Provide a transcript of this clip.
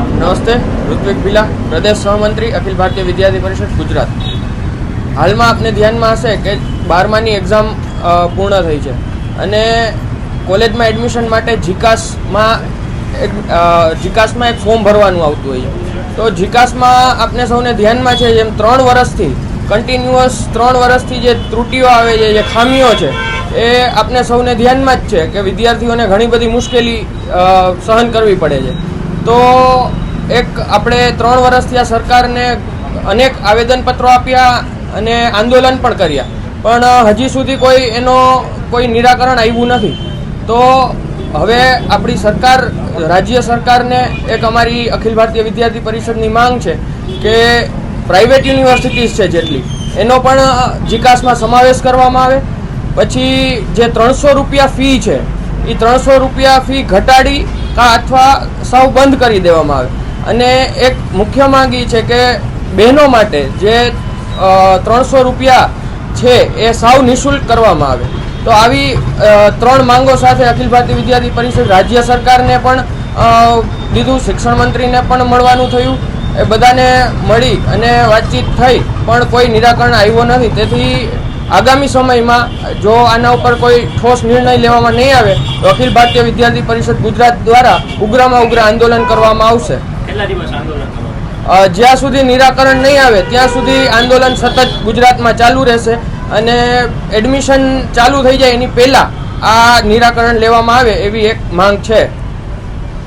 નમસ્તે, ઋત્વિક ભીલા, પ્રદેશ સહમંત્રી, અખિલ ભારતીય વિદ્યાર્થી પરિષદ ગુજરાત. હાલમાં આપને ધ્યાનમાં હશે કે 12માની એક્ઝામ પૂર્ણ થઈ છે અને કોલેજમાં એડમિશન માટે જીકાસમાં એક ફોર્મ ભરવાનું આવતું હોય છે. તો જીકાસમાં આપને સૌને ધ્યાનમાં છે જેમ 3 વર્ષથી કન્ટિન્યુઅસ 3 વર્ષથી જે ત્રુટીઓ આવે છે, જે ખામીઓ છે, એ આપને સૌને ધ્યાનમાં જ છે કે વિદ્યાર્થીઓને ઘણી બધી મુશ્કેલી સહન કરવી પડે છે. તો એક આપણે 3 વર્ષથી આ સરકારને અનેક આવેદનપત્રો આપ્યા અને આંદોલન પણ કર્યા, પણ હજી સુધી કોઈ નિરાકરણ આવ્યું નથી. તો હવે આપણી સરકાર, રાજ્ય સરકારને એક અમારી અખિલ ભારતીય વિદ્યાર્થી પરિષદની માંગ છે કે પ્રાઇવેટ યુનિવર્સિટીઝ છે જેટલી, એનો પણ જીકાસમાં સમાવેશ કરવામાં આવે. પછી જે 300 રૂપિયા ફી છે એ 300 રૂપિયા ફી ઘટાડી અથવા સાવ બંધ કરી દેવામાં આવે. અને એક મુખ્ય માંગ એ છે કે બહેનો માટે જે 300 રૂપિયા છે એ સાવ નિઃશુલ્ક કરવામાં આવે. તો આવી 3 માંગો સાથે અખિલ ભારતીય વિદ્યાર્થી પરિષદ રાજ્ય સરકારને પણ દીધું, શિક્ષણ મંત્રીને પણ મળવાનું થયું. એ બધાને મળી અને વાતચીત થઈ, પણ કોઈ નિરાકરણ આવ્યો નથી. તેથી આગામી સમયમાં જો આના ઉપર કોઈ ઠોસ નિર્ણય લેવામાં નહીં આવે તો અખિલ ભારતીય વિદ્યાર્થી પરિષદ ગુજરાત દ્વારા ઉગ્રમાં ઉગ્ર આંદોલન કરવામાં આવશે. કેટલા દિવસ આંદોલન કરવાનું? જ્યાં સુધી નિરાકરણ નહીં આવે ત્યાં સુધી આંદોલન સતત ગુજરાતમાં ચાલુ રહેશે અને એડમિશન ચાલુ થઈ જાય એની પહેલાં આ નિરાકરણ લેવામાં આવે એવી એક માંગ છે.